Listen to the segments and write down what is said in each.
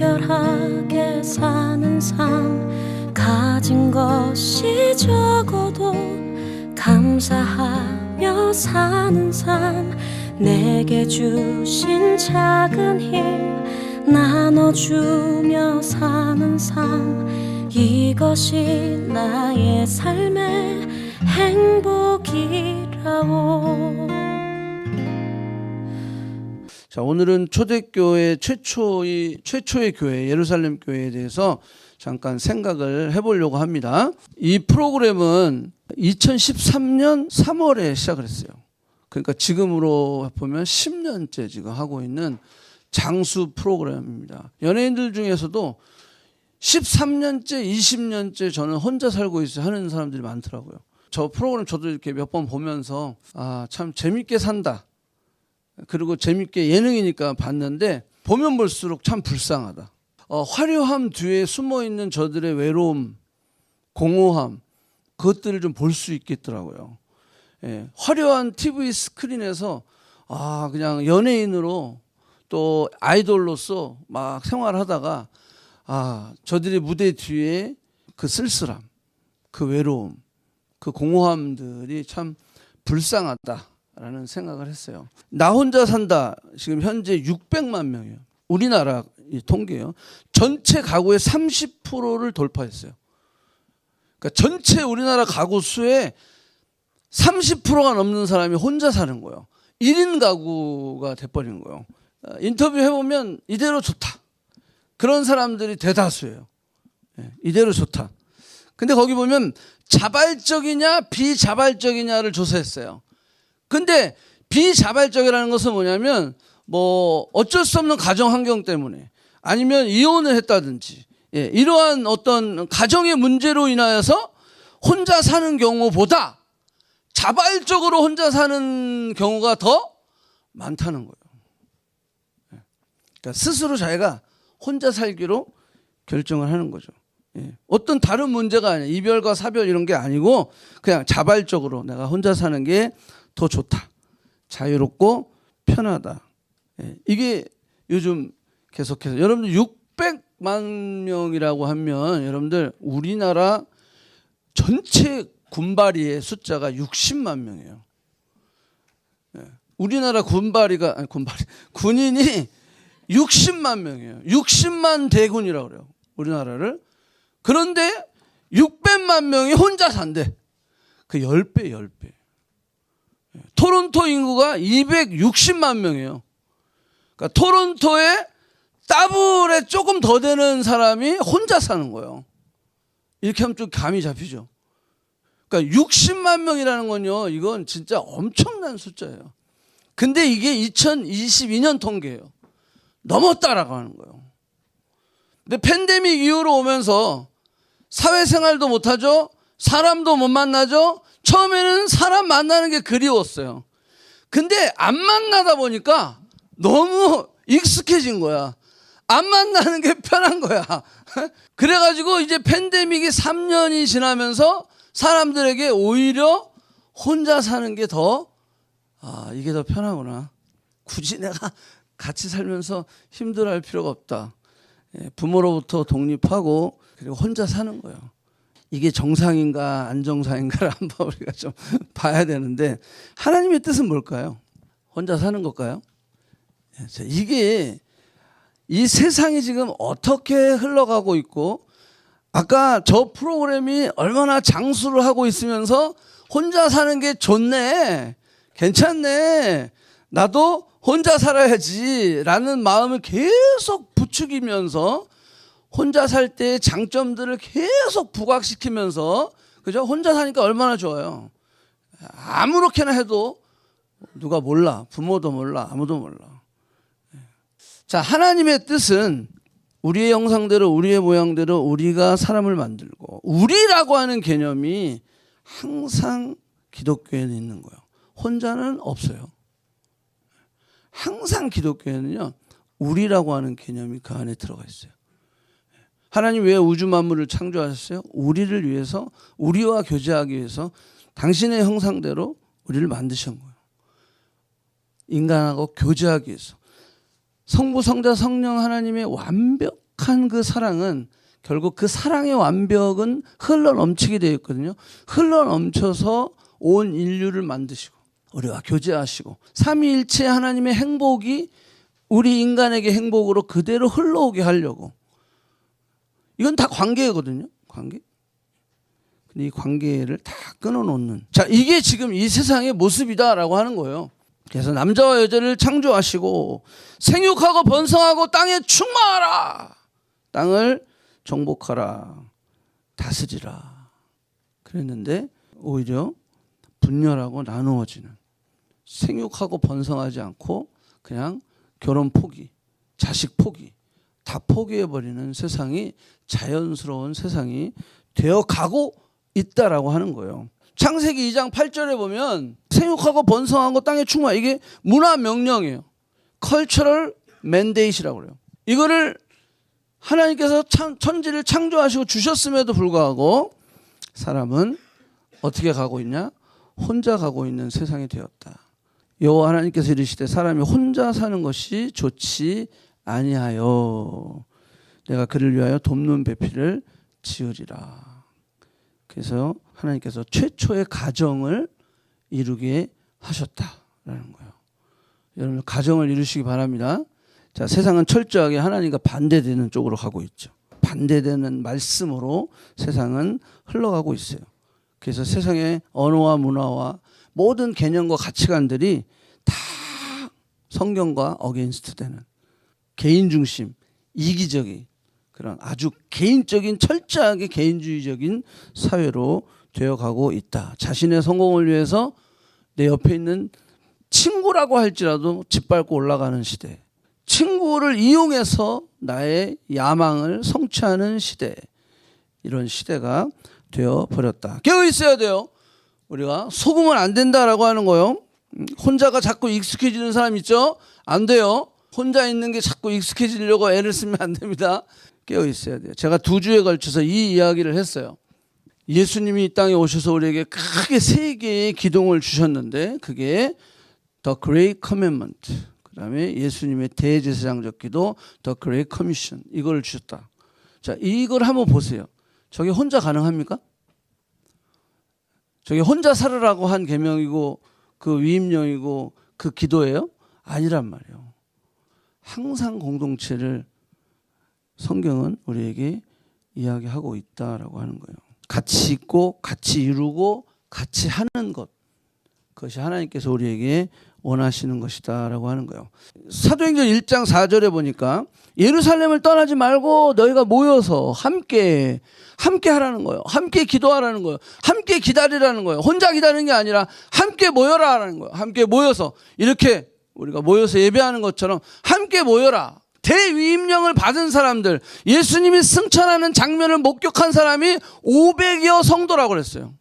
간결하게 사는 삶, 가진 것이 적어도 감사하며 사는 삶, 내게 주신 작은 힘 나눠주며 사는 삶, 이것이 나의 삶의 행복이라오. 자, 오늘은 초대교회 최초의 교회 예루살렘 교회에 대해서 잠깐 생각을 해보려고 합니다. 이 프로그램은 2013년 3월에 시작을 했어요. 그러니까 지금으로 보면 10년째 지금 하고 있는 장수 프로그램입니다. 연예인들 중에서도 13년째, 20년째 저는 혼자 살고 있어요 하는 사람들이 많더라고요. 저 프로그램 저도 이렇게 몇 번 보면서 참 재밌게 산다. 그리고 재밌게 예능이니까 봤는데 보면 볼수록 참 불쌍하다. 화려함 뒤에 숨어있는 저들의 외로움, 공허함, 그것들을 좀 볼 수 있겠더라고요. 예, 화려한 TV 스크린에서 그냥 연예인으로 또 아이돌로서 막 생활하다가 저들의 무대 뒤에 그 쓸쓸함, 그 외로움, 그 공허함들이 참 불쌍하다라는 생각을 했어요. 나 혼자 산다 지금 현재 600만 명이에요. 우리나라 통계요. 전체 가구의 30%를 돌파했어요. 그러니까 전체 우리나라 가구 수의 30%가 넘는 사람이 혼자 사는 거예요. 1인 가구가 돼버린 거예요. 인터뷰 해보면 이대로 좋다. 그런 사람들이 대다수예요. 이대로 좋다. 근데 거기 보면 자발적이냐 비자발적이냐를 조사했어요. 근데 비자발적이라는 것은 뭐냐면 어쩔 수 없는 가정 환경 때문에 아니면 이혼을 했다든지 이러한 어떤 가정의 문제로 인하여서 혼자 사는 경우보다 자발적으로 혼자 사는 경우가 더 많다는 거예요. 그러니까 스스로 자기가 혼자 살기로 결정을 하는 거죠. 어떤 다른 문제가 아니야. 이별과 사별 이런 게 아니고 그냥 자발적으로 내가 혼자 사는 게 더 좋다. 자유롭고 편하다. 이게 요즘 계속해서 여러분들 600만 명이라고 하면 여러분들 우리나라 전체 군발이의 숫자가 60만 명이에요. 우리나라 군인이 60만 명이에요. 60만 대군이라고 그래요. 우리나라를. 그런데 600만 명이 혼자 산대. 그 10배. 토론토 인구가 260만 명이에요. 그러니까 토론토에 더블에 조금 더 되는 사람이 혼자 사는 거예요. 이렇게 하면 좀 감이 잡히죠. 그러니까 60만 명이라는 건요, 이건 진짜 엄청난 숫자예요. 근데 이게 2022년 통계예요. 넘었다라고 하는 거예요. 근데 팬데믹 이후로 오면서 사회생활도 못하죠. 사람도 못 만나죠. 처음에는 사람 만나는 게 그리웠어요. 근데 안 만나다 보니까 너무 익숙해진 거야. 안 만나는 게 편한 거야. 그래가지고 이제 팬데믹이 3년이 지나면서 사람들에게 오히려 혼자 사는 게 이게 더 편하구나. 굳이 내가 같이 살면서 힘들어할 필요가 없다. 부모로부터 독립하고 그리고 혼자 사는 거예요. 이게 정상인가 안 정상인가를 한번 우리가 좀 봐야 되는데 하나님의 뜻은 뭘까요? 혼자 사는 걸까요? 이게 이 세상이 지금 어떻게 흘러가고 있고 아까 저 프로그램이 얼마나 장수를 하고 있으면서 혼자 사는 게 좋네, 괜찮네, 나도 혼자 살아야지 라는 마음을 계속 부추기면서 혼자 살 때의 장점들을 계속 부각시키면서 그죠? 혼자 사니까 얼마나 좋아요. 아무렇게나 해도 누가 몰라. 부모도 몰라. 아무도 몰라. 자, 하나님의 뜻은 우리의 형상대로 우리의 모양대로 우리가 사람을 만들고 우리라고 하는 개념이 항상 기독교에는 있는 거예요. 혼자는 없어요. 항상 기독교에는요, 우리라고 하는 개념이 그 안에 들어가 있어요. 하나님 왜 우주 만물을 창조하셨어요? 우리를 위해서, 우리와 교제하기 위해서 당신의 형상대로 우리를 만드신 거예요. 인간하고 교제하기 위해서. 성부, 성자, 성령 하나님의 완벽한 완벽한 그 사랑은 결국 그 사랑의 완벽은 흘러 넘치게 되어 있거든요. 흘러 넘쳐서 온 인류를 만드시고 우리와 교제하시고 삼위일체 하나님의 행복이 우리 인간에게 행복으로 그대로 흘러오게 하려고. 이건 다 관계거든요. 관계. 근데 이 관계를 다 끊어놓는. 자, 이게 지금 이 세상의 모습이다라고 하는 거예요. 그래서 남자와 여자를 창조하시고 생육하고 번성하고 땅에 충만하라. 땅을 정복하라. 다스리라. 그랬는데 오히려 분열하고 나누어지는, 생육하고 번성하지 않고 그냥 결혼 포기, 자식 포기, 다 포기해버리는 세상이 자연스러운 세상이 되어가고 있다라고 하는 거예요. 창세기 2장 8절에 보면 생육하고 번성하고 땅에 충만, 이게 문화 명령이에요. 컬처럴 맨데이트라고 그래요. 이거를 하나님께서 천지를 창조하시고 주셨음에도 불구하고 사람은 어떻게 가고 있냐? 혼자 가고 있는 세상이 되었다. 여호와 하나님께서 이르시되 사람이 혼자 사는 것이 좋지 아니하여 내가 그를 위하여 돕는 배필을 지으리라. 그래서 하나님께서 최초의 가정을 이루게 하셨다라는 거예요. 여러분 가정을 이루시기 바랍니다. 자, 세상은 철저하게 하나님과 반대되는 쪽으로 가고 있죠. 반대되는 말씀으로 세상은 흘러가고 있어요. 그래서 세상의 언어와 문화와 모든 개념과 가치관들이 다 성경과 어게인스트 되는 개인 중심, 이기적인 그런 아주 개인적인 철저하게 개인주의적인 사회로 되어가고 있다. 자신의 성공을 위해서 내 옆에 있는 친구라고 할지라도 짓밟고 올라가는 시대. 친구를 이용해서 나의 야망을 성취하는 시대. 이런 시대가 되어버렸다. 깨어 있어야 돼요. 우리가 속으면 안 된다라고 하는 거요. 혼자가 자꾸 익숙해지는 사람 있죠? 안 돼요. 혼자 있는 게 자꾸 익숙해지려고 애를 쓰면 안 됩니다. 깨어 있어야 돼요. 제가 2주에 걸쳐서 이 이야기를 했어요. 예수님이 이 땅에 오셔서 우리에게 크게 3개의 기둥을 주셨는데 그게 The Great Commandment, 그 다음에 예수님의 대제사장적 기도 The Great Commission, 이걸 주셨다. 자, 이걸 한번 보세요. 저게 혼자 가능합니까? 저게 혼자 살으라고 한 계명이고 그 위임령이고 그 기도예요? 아니란 말이에요. 항상 공동체를 성경은 우리에게 이야기하고 있다라고 하는 거예요. 같이 있고 같이 이루고 같이 하는 것, 그것이 하나님께서 우리에게 원하시는 것이다라고 하는 거예요. 사도행전 1장 4절에 보니까 예루살렘을 떠나지 말고 너희가 모여서 함께 하라는 거예요. 함께 기도하라는 거예요. 함께 기다리라는 거예요. 혼자 기다리는 게 아니라 함께 모여라라는 거예요. 함께 모여서 이렇게 우리가 모여서 예배하는 것처럼 함께 모여라. 대위임령을 받은 사람들, 예수님이 승천하는 장면을 목격한 사람이 500여 성도라고 그랬어요.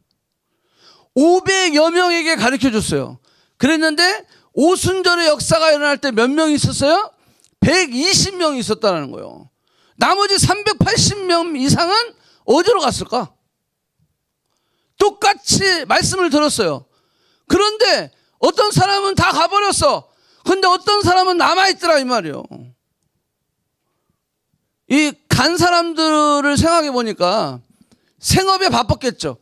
500여 명에게 가르쳐줬어요. 그랬는데 오순절의 역사가 일어날 때 몇 명이 있었어요? 120명이 있었다는 거예요. 나머지 380명 이상은 어디로 갔을까? 똑같이 말씀을 들었어요. 그런데 어떤 사람은 다 가버렸어. 근데 어떤 사람은 남아있더라 이 말이에요. 이 간 사람들을 생각해 보니까 생업에 바빴겠죠.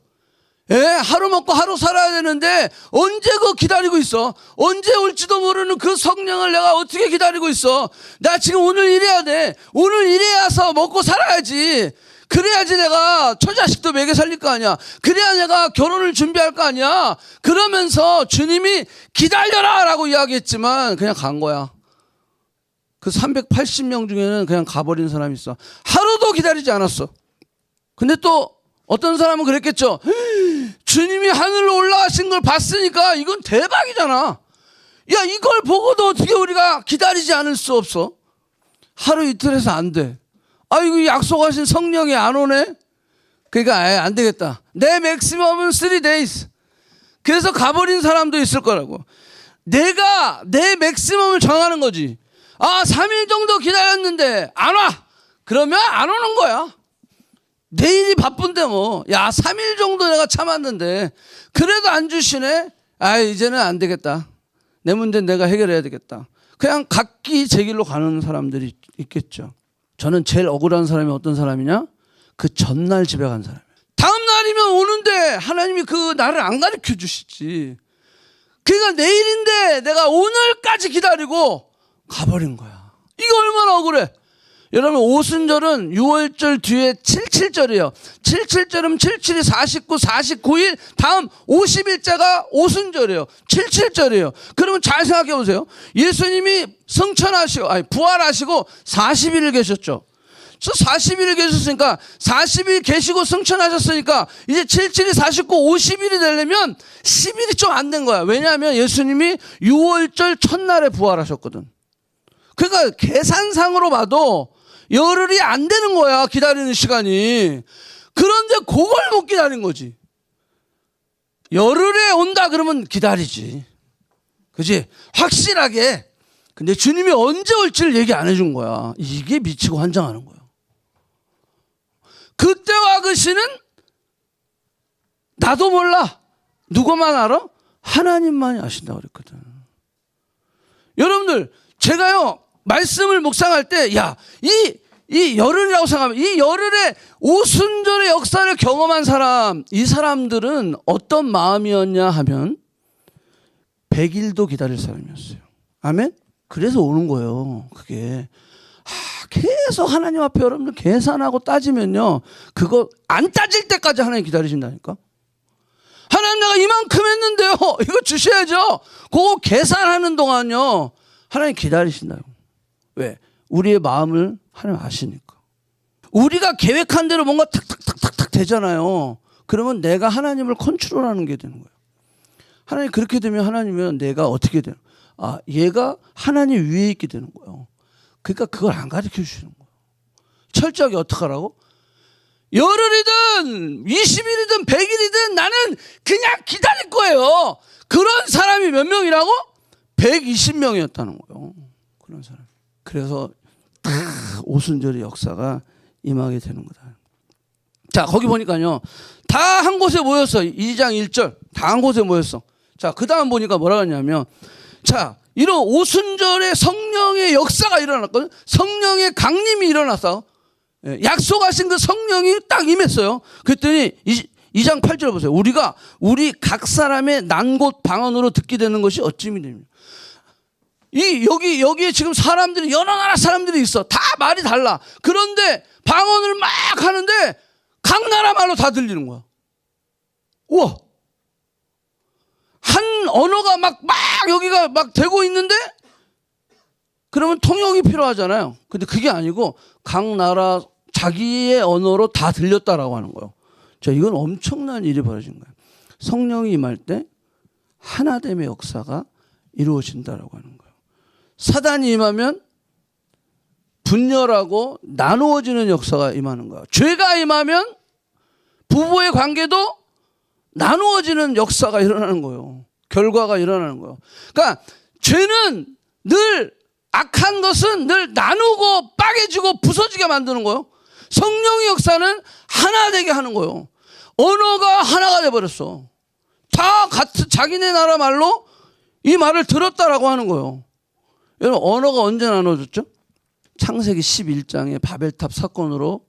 하루 먹고 하루 살아야 되는데 언제 그거 기다리고 있어? 언제 올지도 모르는 그 성령을 내가 어떻게 기다리고 있어? 나 지금 오늘 일해야 돼. 오늘 일해야서 먹고 살아야지. 그래야지 내가 처자식도 먹여 살릴 거 아니야. 그래야 내가 결혼을 준비할 거 아니야. 그러면서 주님이 기다려라 라고 이야기했지만 그냥 간 거야. 그 380명 중에는 그냥 가버린 사람이 있어. 하루도 기다리지 않았어. 근데 또 어떤 사람은 그랬겠죠. 주님이 하늘로 올라가신 걸 봤으니까 이건 대박이잖아. 야, 이걸 보고도 어떻게 우리가 기다리지 않을 수 없어? 하루 이틀 해서 안 돼. 아이고, 약속하신 성령이 안 오네? 그러니까 안 되겠다. 내 맥시멈은 3 days. 그래서 가버린 사람도 있을 거라고. 내가 내 맥시멈을 정하는 거지. 3일 정도 기다렸는데 안 와. 그러면 안 오는 거야. 내일이 바쁜데 뭐. 야, 3일 정도 내가 참았는데 그래도 안 주시네. 이제는 안 되겠다. 내 문제는 내가 해결해야 되겠다. 그냥 각기 제 길로 가는 사람들이 있겠죠. 저는 제일 억울한 사람이 어떤 사람이냐? 그 전날 집에 간 사람이에요. 다음 날이면 오는데 하나님이 그 날을 안 가르쳐 주시지. 그러니까 내일인데 내가 오늘까지 기다리고 가버린 거야. 이게 얼마나 억울해. 여러분 오순절은 6월절 뒤에 77절이에요. 77절은 77이 49, 49일 다음 50일자가 오순절이에요. 77절이에요. 그러면 잘 생각해 보세요. 예수님이 부활하시고 40일 계셨죠. 40일 계셨으니까 40일 계시고 승천하셨으니까 이제 77이 49, 50일이 되려면 10일이 좀 안 된 거야. 왜냐하면 예수님이 6월절 첫날에 부활하셨거든. 그러니까 계산상으로 봐도 열흘이 안 되는 거야, 기다리는 시간이. 그런데 그걸 못 기다린 거지. 열흘에 온다 그러면 기다리지. 그지? 확실하게. 근데 주님이 언제 올지를 얘기 안 해준 거야. 이게 미치고 환장하는 거야. 그때와 그 시는 나도 몰라. 누구만 알아? 하나님만이 아신다고 그랬거든. 여러분들, 제가요, 말씀을 묵상할 때, 이 열흘이라고 생각하면, 이 열흘에 오순절의 역사를 경험한 사람, 이 사람들은 어떤 마음이었냐 하면, 100일도 기다릴 사람이었어요. 아멘? 그래서 오는 거예요, 그게. 계속 하나님 앞에 여러분들 계산하고 따지면요, 그거 안 따질 때까지 하나님 기다리신다니까? 하나님 내가 이만큼 했는데요, 이거 주셔야죠. 그거 계산하는 동안요, 하나님 기다리신다요. 왜? 우리의 마음을 하나님 아시니까. 우리가 계획한 대로 뭔가 탁탁탁탁탁 되잖아요. 그러면 내가 하나님을 컨트롤하는 게 되는 거예요. 하나님 그렇게 되면 하나님은 내가 어떻게 되는 거예요? 얘가 하나님 위에 있게 되는 거예요. 그러니까 그걸 안 가르쳐 주시는 거예요. 철저하게 어떻게 하라고? 열흘이든 20일이든 100일이든 나는 그냥 기다릴 거예요. 그런 사람이 몇 명이라고? 120명이었다는 거예요. 그런 사람. 그래서 다 오순절의 역사가 임하게 되는 거다. 자, 거기 보니까요, 다 한 곳에 모였어. 2장 1절 다 한 곳에 모였어. 자, 그 다음 보니까 뭐라고 하냐면, 자, 이런 오순절에 성령의 역사가 일어났거든. 성령의 강림이 일어났어. 약속하신 그 성령이 딱 임했어요. 그랬더니 2장 8절 보세요. 우리 각 사람의 난 곳 방언으로 듣게 되는 것이 어찌미 됩니까? 여기에 지금 사람들이, 여러 나라 사람들이 있어. 다 말이 달라. 그런데 방언을 막 하는데 각 나라 말로 다 들리는 거야. 우와. 한 언어가 막 여기가 막 되고 있는데, 그러면 통역이 필요하잖아요. 근데 그게 아니고 각 나라 자기의 언어로 다 들렸다라고 하는 거예요. 자, 이건 엄청난 일이 벌어진 거예요. 성령이 임할 때 하나됨의 역사가 이루어진다라고 하는 거예요. 사단이 임하면 분열하고 나누어지는 역사가 임하는 거예요. 죄가 임하면 부부의 관계도 나누어지는 역사가 일어나는 거예요. 결과가 일어나는 거예요. 그러니까 죄는 늘, 악한 것은 늘 나누고 빠개지고 부서지게 만드는 거예요. 성령의 역사는 하나 되게 하는 거예요. 언어가 하나가 돼버렸어. 다 같은 자기네 나라 말로 이 말을 들었다라고 하는 거예요. 여러분, 언어가 언제 나눠졌죠? 창세기 11장의 바벨탑 사건으로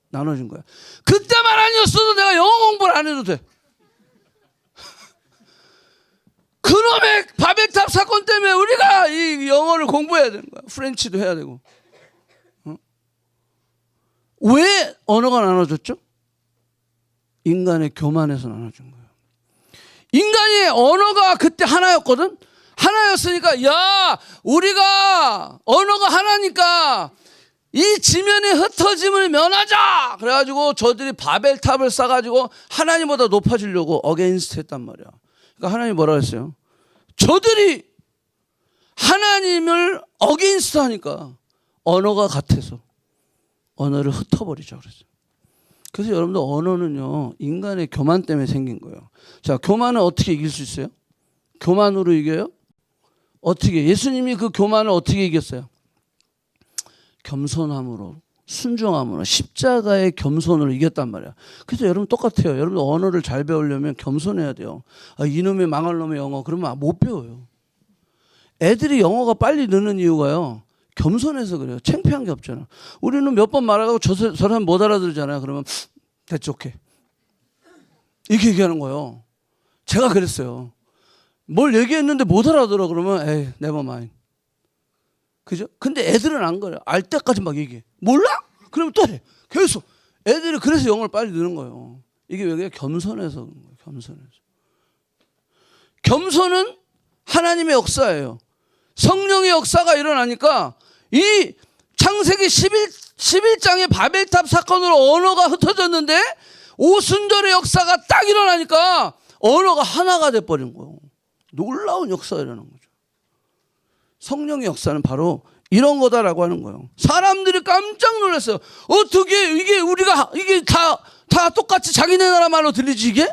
나눠진 거야. 그때만 아니었어도 내가 영어 공부를 안 해도 돼. 그놈의 바벨탑 사건 때문에 우리가 이 영어를 공부해야 되는 거야. 프렌치도 해야 되고. 왜 언어가 나눠졌죠? 인간의 교만에서 나눠진 거예요. 인간의 언어가 그때 하나였거든. 하나였으니까, 야, 우리가 언어가 하나니까 이 지면의 흩어짐을 면하자. 그래가지고 저들이 바벨탑을 쌓아가지고 하나님보다 높아지려고 어게인스트 했단 말이야. 그러니까 하나님이 뭐라 했어요? 저들이 하나님을 어게인스트 하니까 언어가 같아서 언어를 흩어버리자 그랬어요. 그래서 여러분들, 언어는요, 인간의 교만 때문에 생긴 거예요. 자, 교만은 어떻게 이길 수 있어요? 교만으로 이겨요? 어떻게? 예수님이 그 교만을 어떻게 이겼어요? 겸손함으로, 순종함으로, 십자가의 겸손으로 이겼단 말이야. 그래서 여러분 똑같아요. 여러분 언어를 잘 배우려면 겸손해야 돼요. 이놈의 망할 놈의 영어 그러면 못 배워요. 애들이 영어가 빨리 느는 이유가요, 겸손해서 그래요. 창피한 게 없잖아. 우리는 몇 번 말하고 저 사람 못 알아들잖아요. 그러면 됐지, 오케이. 이렇게 얘기하는 거예요. 제가 그랬어요. 뭘 얘기했는데 못 알아들어 그러면 에이, never mind. 그죠? 근데 애들은 안 그래요. 알 때까지 막 얘기해. 몰라? 그러면 또 해. 계속. 애들이 그래서 영어를 빨리 느는 거예요. 이게 왜 그래? 겸손해서 그런 거예요. 겸손해서. 겸손은 하나님의 역사예요. 성령의 역사가 일어나니까 이 창세기 11장의 바벨탑 사건으로 언어가 흩어졌는데 오순절의 역사가 딱 일어나니까 언어가 하나가 돼버린 거예요. 놀라운 역사가 일어난 거죠. 성령의 역사는 바로 이런 거다라고 하는 거예요. 사람들이 깜짝 놀랐어요. 어떻게 이게 우리가 이게 다 똑같이 자기네 나라 말로 들리지 이게?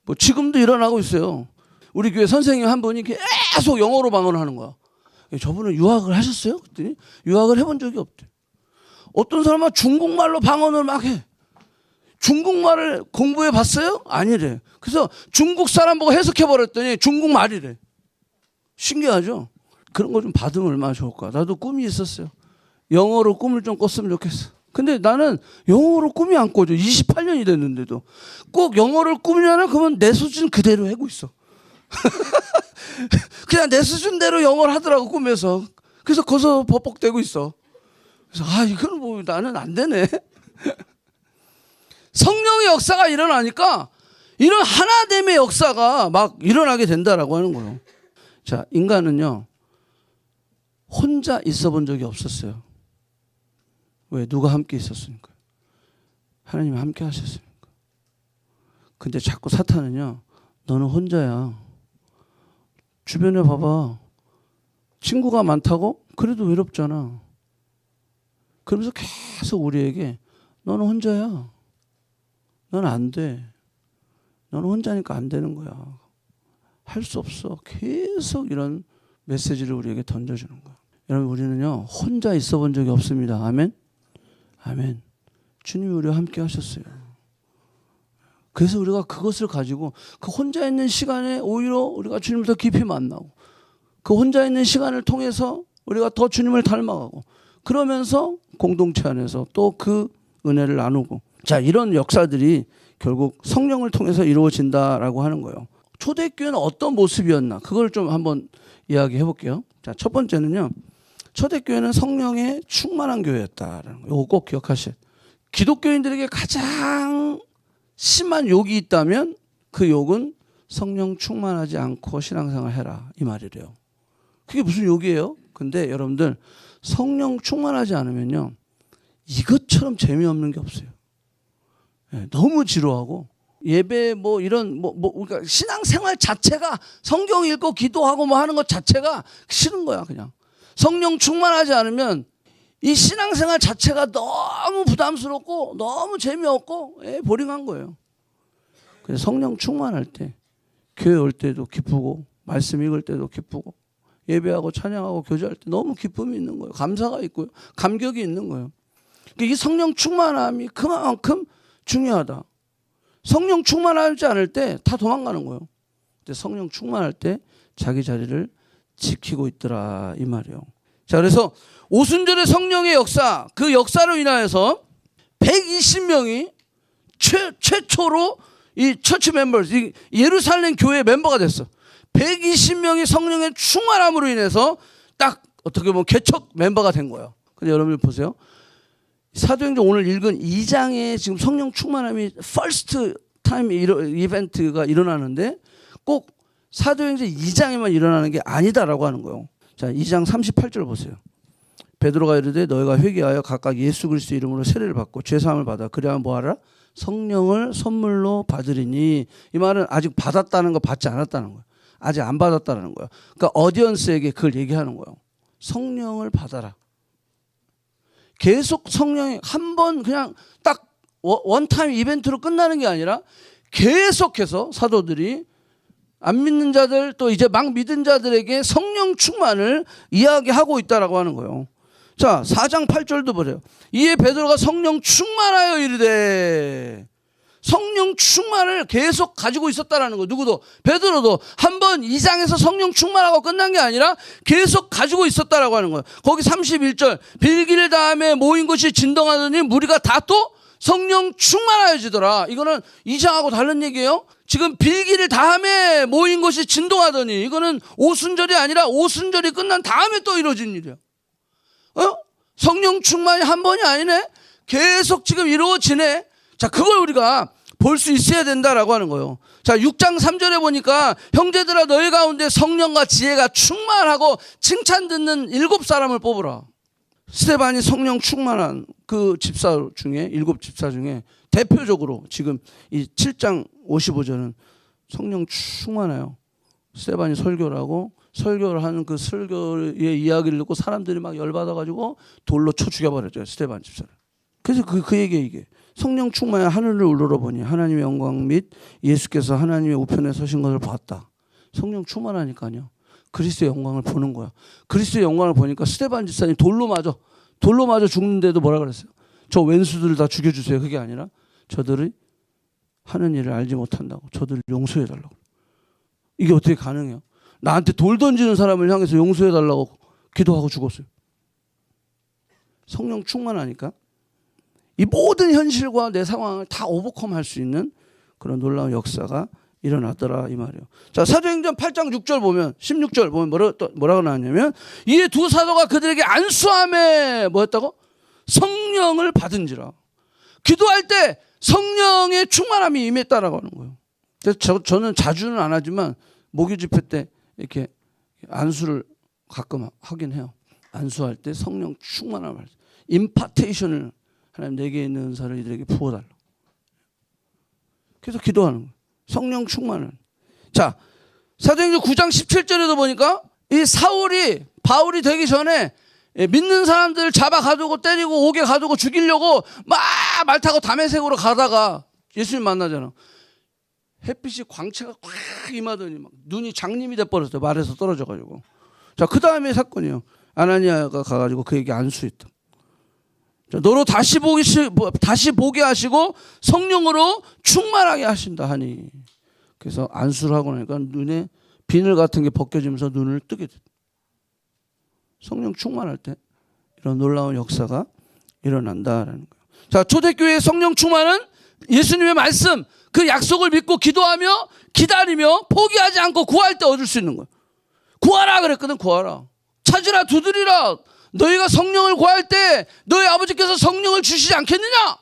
뭐 지금도 일어나고 있어요. 우리 교회 선생님 한 분이 계속 영어로 방언을 하는 거야. 저분은 유학을 하셨어요? 그랬더니 유학을 해본 적이 없대. 어떤 사람은 중국말로 방언을 막 해. 중국말을 공부해 봤어요? 아니래. 그래서 중국 사람 보고 해석해 버렸더니 중국말이래. 신기하죠? 그런 거 좀 받으면 얼마나 좋을까. 나도 꿈이 있었어요. 영어로 꿈을 좀 꿨으면 좋겠어. 근데 나는 영어로 꿈이 안 꿔져. 28년이 됐는데도. 꼭 영어를 꾸미려나? 그러면 내 수준 그대로 하고 있어. 그냥 내 수준대로 영어를 하더라고 꿈에서. 그래서 거기서 버벅대고 있어. 그래서 이건 뭐 나는 안 되네. 성령의 역사가 일어나니까 이런 하나됨의 역사가 막 일어나게 된다라고 하는 거예요. 자, 인간은요 혼자 있어 본 적이 없었어요. 왜? 누가 함께 있었으니까. 하나님이 함께 하셨으니까. 근데 자꾸 사탄은요 너는 혼자야. 주변에 봐봐. 친구가 많다고? 그래도 외롭잖아. 그러면서 계속 우리에게 너는 혼자야. 너는 안 돼. 너는 혼자니까 안 되는 거야. 할 수 없어. 계속 이런 메시지를 우리에게 던져주는 거야. 여러분 우리는요 혼자 있어 본 적이 없습니다. 아멘? 아멘. 주님이 우리와 함께 하셨어요. 그래서 우리가 그것을 가지고 그 혼자 있는 시간에 오히려 우리가 주님을 더 깊이 만나고 그 혼자 있는 시간을 통해서 우리가 더 주님을 닮아가고 그러면서 공동체 안에서 또 그 은혜를 나누고 자 이런 역사들이 결국 성령을 통해서 이루어진다라고 하는 거예요. 초대교회는 어떤 모습이었나 그걸 좀 한번 이야기해 볼게요. 자, 첫 번째는요. 초대교회는 성령에 충만한 교회였다라는 거. 이거 꼭 기억하셔야 돼요. 기독교인들에게 가장 심한 욕이 있다면 그 욕은 성령 충만하지 않고 신앙생활 해라 이 말이래요. 그게 무슨 욕이에요? 근데 여러분들 성령 충만하지 않으면요 이것처럼 재미없는 게 없어요. 네, 너무 지루하고 예배 뭐 이런 그러니까 신앙생활 자체가 성경 읽고 기도하고 뭐 하는 것 자체가 싫은 거야 그냥. 성령 충만하지 않으면 이 신앙생활 자체가 너무 부담스럽고 너무 재미없고 보링한 거예요. 그래서 성령 충만할 때 교회 올 때도 기쁘고 말씀 읽을 때도 기쁘고 예배하고 찬양하고 교제할 때 너무 기쁨이 있는 거예요. 감사가 있고요. 감격이 있는 거예요. 그러니까 이 성령 충만함이 그만큼 중요하다. 성령 충만하지 않을 때 다 도망가는 거예요. 근데 성령 충만할 때 자기 자리를 지키고 있더라 이 말이에요. 자, 그래서 오순절의 성령의 역사 그 역사로 인하여서 120명이 최초로 이 처치 멤버 예루살렘 교회 멤버가 됐어. 120명이 성령의 충만함으로 인해서 딱 어떻게 보면 개척 멤버가 된 거예요. 근데 여러분 보세요. 사도행전 오늘 읽은 2장에 지금 성령 충만함이 first time 이벤트가 일어나는데 꼭 사도행전 2장에만 일어나는 게 아니다라고 하는 거예요. 자, 2장 38절 보세요. 베드로가 이르되 너희가 회개하여 각각 예수 그리스도 이름으로 세례를 받고 죄 사함을 받아 그래야 뭐하라? 성령을 선물로 받으리니. 이 말은 아직 받았다는 거 받지 않았다는 거예요. 아직 안 받았다는 거예요. 그러니까 어디언스에게 그걸 얘기하는 거예요. 성령을 받아라. 계속 성령이 한 번 그냥 딱 원타임 이벤트로 끝나는 게 아니라 계속해서 사도들이 안 믿는 자들 또 이제 막 믿은 자들에게 성령 충만을 이야기하고 있다라고 하는 거예요. 자, 4장 8절도 보세요. 이에 베드로가 성령 충만하여 이르되 성령 충만을 계속 가지고 있었다라는 거예요. 누구도? 베드로도 한 이번 2장에서 성령 충만하고 끝난 게 아니라 계속 가지고 있었다라고 하는 거예요. 거기 31절 빌기를 다음에 모인 것이 진동하더니 무리가 다 또 성령 충만하여지더라. 이거는 2장하고 다른 얘기예요. 지금 빌기를 다음에 모인 것이 진동하더니 이거는 오순절이 아니라 오순절이 끝난 다음에 또 이루어진 일이야. 성령 충만이 한 번이 아니네. 계속 지금 이루어지네. 자, 그걸 우리가 볼 수 있어야 된다라고 하는 거예요. 자, 6장 3절에 보니까 형제들아 너희 가운데 성령과 지혜가 충만하고 칭찬 듣는 7사람을 뽑으라. 스데반이 성령 충만한 그 집사 중에 7집사 중에 대표적으로 지금 이 7장 55절은 성령 충만해요. 스데반이 설교를 하고 설교를 하는 그 설교의 이야기를 듣고 사람들이 막 열받아가지고 돌로 쳐 죽여버렸죠. 스데반 집사를. 그래서 그 얘기예요. 이게 성령 충만에 하늘을 우러러보니 하나님의 영광 및 예수께서 하나님의 우편에 서신 것을 봤다. 성령 충만하니까요. 그리스도의 영광을 보는 거야. 그리스도의 영광을 보니까 스데반 집사님 돌로 맞아 죽는데도 뭐라 그랬어요? 저 왼수들을 다 죽여주세요. 그게 아니라 저들이 하는 일을 알지 못한다고. 저들을 용서해달라고. 이게 어떻게 가능해요? 나한테 돌 던지는 사람을 향해서 용서해달라고 기도하고 죽었어요. 성령 충만하니까 이 모든 현실과 내 상황을 다 오버컴할 수 있는 그런 놀라운 역사가 일어났더라 이 말이에요. 자, 사도행전 8장 6절 보면 16절 보면 뭐라고 나왔냐면 이에 두 사도가 그들에게 안수함에 뭐였다고? 성령을 받은지라. 기도할 때 성령의 충만함이 임했다라고 하는 거예요. 그래서 저는 자주는 안 하지만 목요 집회 때 이렇게 안수를 가끔 하긴 해요. 안수할 때 성령 충만함을 임파테이션을 하나님 내게 있는 은사를 이들에게 부어달라. 그래서 기도하는 거예요. 성령 충만을. 자, 사도행전 9장 17절에도 보니까 이 바울이 되기 전에 믿는 사람들 잡아 가두고 때리고 옥에 가두고 죽이려고 막 말 타고 다메섹으로 가다가 예수님 만나잖아. 햇빛이 광채가 꽉 임하더니 막 눈이 장님이 돼버렸어요. 말에서 떨어져가지고. 자, 그 다음에 사건이요. 아나니아가 가가지고 그에게 안수했다. 너로 다시 보게 하시고 성령으로 충만하게 하신다 하니. 그래서 안수를 하고 나니까 눈에 비늘 같은 게 벗겨지면서 눈을 뜨게 됐다. 성령 충만할 때 이런 놀라운 역사가 일어난다라는 거예요. 자, 초대교회의 성령 충만은 예수님의 말씀, 그 약속을 믿고 기도하며 기다리며 포기하지 않고 구할 때 얻을 수 있는 거예요. 구하라 그랬거든. 구하라. 찾으라 두드리라. 너희가 성령을 구할 때 너희 아버지께서 성령을 주시지 않겠느냐?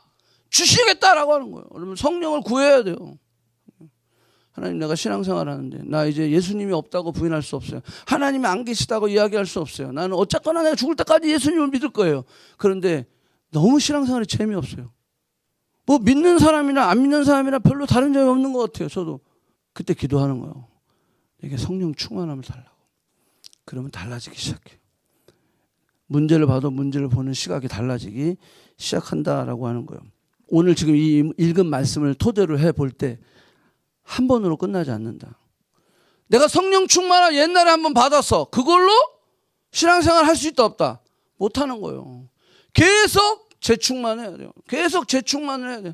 주시겠다라고 하는 거예요. 그러면 성령을 구해야 돼요. 하나님, 내가 신앙생활 하는데 나 이제 예수님이 없다고 부인할 수 없어요. 하나님이 안 계시다고 이야기할 수 없어요. 나는 어쨌거나 내가 죽을 때까지 예수님을 믿을 거예요. 그런데 너무 신앙생활이 재미없어요. 뭐 믿는 사람이나 안 믿는 사람이나 별로 다른 점이 없는 것 같아요. 저도 그때 기도하는 거예요. 내게 성령 충만함을 달라고. 그러면 달라지기 시작해요. 문제를 봐도 문제를 보는 시각이 달라지기 시작한다라고 하는 거예요. 오늘 지금 이 읽은 말씀을 토대로 해볼 때 한 번으로 끝나지 않는다. 내가 성령 충만함 옛날에 한번 받았어. 그걸로 신앙생활 할 수 있다 없다? 못하는 거예요. 계속 재충만해야 돼요. 계속 재충만을 해야 돼요.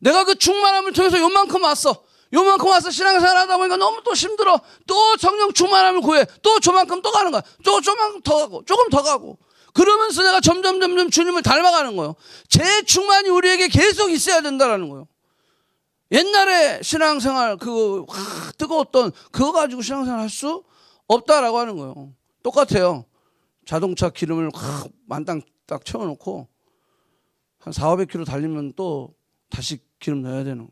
내가 그 충만함을 통해서 요만큼 왔어. 신앙생활 하다 보니까 너무 또 힘들어. 또 성령 충만함을 구해. 또 저만큼 또 가는 거야. 또 조금 더 가고 조금 더 가고. 그러면서 내가 점점 주님을 닮아가는 거예요. 재충만이 우리에게 계속 있어야 된다라는 거예요. 옛날에 신앙생활 그거 뜨거웠던 그거 가지고 신앙생활 할 수 없다라고 하는 거예요. 똑같아요. 자동차 기름을 만땅 딱 채워놓고 한 400km 달리면 또 다시 기름 넣어야 되는 거예요.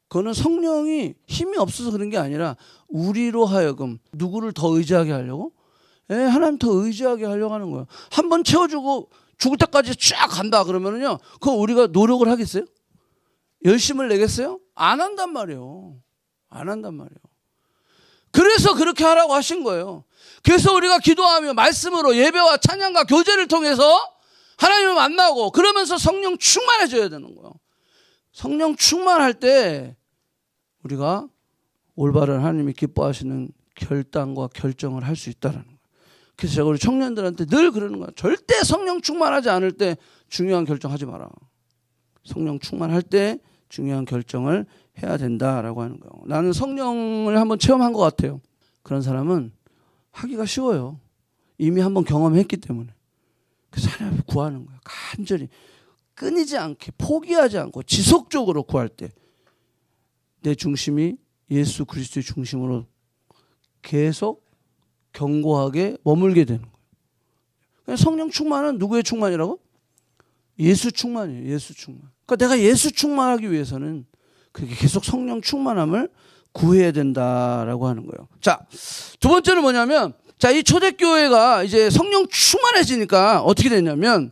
그거는 성령이 힘이 없어서 그런 게 아니라 우리로 하여금 누구를 더 의지하게 하려고? 하나님 더 의지하게 하려고 하는 거예요. 한 번 채워주고 죽을 때까지 쫙 간다 그러면은요, 그거 우리가 노력을 하겠어요? 열심을 내겠어요? 안 한단 말이에요. 안 한단 말이에요. 그래서 그렇게 하라고 하신 거예요. 그래서 우리가 기도하며 말씀으로 예배와 찬양과 교제를 통해서 하나님을 만나고 그러면서 성령 충만해져야 되는 거예요. 성령 충만할 때 우리가 올바른 하나님이 기뻐하시는 결단과 결정을 할 수 있다는 거예요. 그래서 제가 우리 청년들한테 늘 그러는 거예요. 절대 성령 충만하지 않을 때 중요한 결정하지 마라. 성령 충만할 때 중요한 결정을 해야 된다라고 하는 거예요. 나는 성령을 한번 체험한 것 같아요. 그런 사람은 하기가 쉬워요. 이미 한번 경험했기 때문에. 그래서 하나님 구하는 거예요. 간절히 끊이지 않게 포기하지 않고 지속적으로 구할 때 내 중심이 예수 그리스도의 중심으로 계속 견고하게 머물게 되는 거예요. 성령 충만은 누구의 충만이라고? 예수 충만이에요. 예수 충만. 그러니까 내가 예수 충만하기 위해서는 그렇게 계속 성령 충만함을 구해야 된다라고 하는 거예요. 자, 두 번째는 뭐냐면, 자, 이 초대교회가 이제 성령 충만해지니까 어떻게 됐냐면,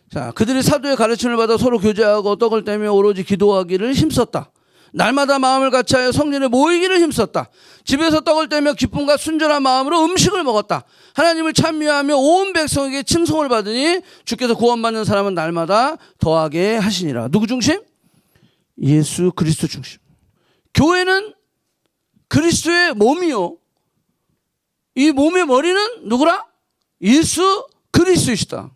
자, 그들이 사도의 가르침을 받아 서로 교제하고 떡을 떼며 오로지 기도하기를 힘썼다. 날마다 마음을 같이하여 성전에 모이기를 힘썼다. 집에서 떡을 떼며 기쁨과 순전한 마음으로 음식을 먹었다. 하나님을 찬미하며 온 백성에게 칭송을 받으니 주께서 구원받는 사람은 날마다 더하게 하시니라. 누구 중심? 예수 그리스도 중심. 교회는 그리스도의 몸이요, 이 몸의 머리는 누구라? 예수 그리스도이시다.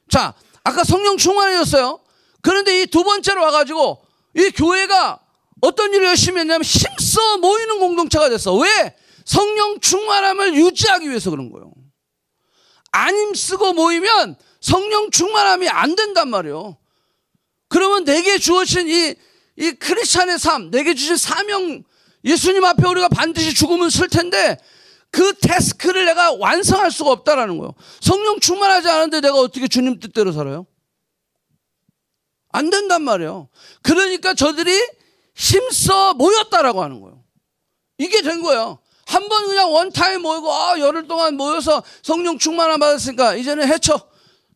자, 아까 성령 충만해졌어요. 그런데 이 두 번째로 와가지고 이 교회가 어떤 일을 열심히 했냐면 힘써 모이는 공동체가 됐어. 왜? 성령 충만함을 유지하기 위해서 그런 거예요. 안 힘쓰고 모이면 성령 충만함이 안 된단 말이에요. 그러면 내게 주어진 이 크리스찬의 삶, 내게 주신 사명, 예수님 앞에 우리가 반드시 죽으면 쓸 텐데 그 태스크를 내가 완성할 수가 없다라는 거예요. 성령 충만하지 않은데 내가 어떻게 주님 뜻대로 살아요? 안 된단 말이에요. 그러니까 저들이 힘써 모였다라고 하는 거예요. 이게 된 거예요. 한 번 그냥 원타임 모이고 열흘 동안 모여서 성령 충만함 받았으니까 이제는 헤쳐.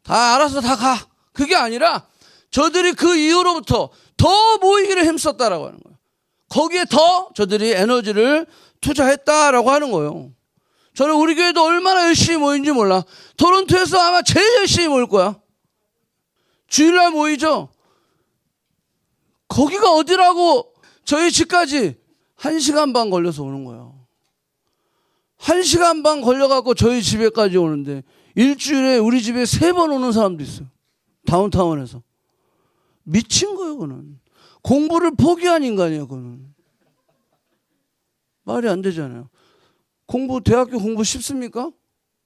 다 알아서 다 가. 그게 아니라 저들이 그 이후로부터 더 모이기를 힘썼다라고 하는 거예요. 거기에 더 저들이 에너지를 투자했다라고 하는 거예요. 저는 우리 교회도 얼마나 열심히 모인지 몰라. 토론토에서 아마 제일 열심히 모일 거야. 주일날 모이죠. 거기가 어디라고 저희 집까지 1시간 반 걸려서 오는 거예요. 1시간 반 걸려갖고 저희 집에까지 오는데 일주일에 우리 집에 3번 오는 사람도 있어요. 다운타운에서. 미친 거예요, 그는. 공부를 포기한 인간이에요, 그는. 말이 안 되잖아요. 대학교 공부 쉽습니까?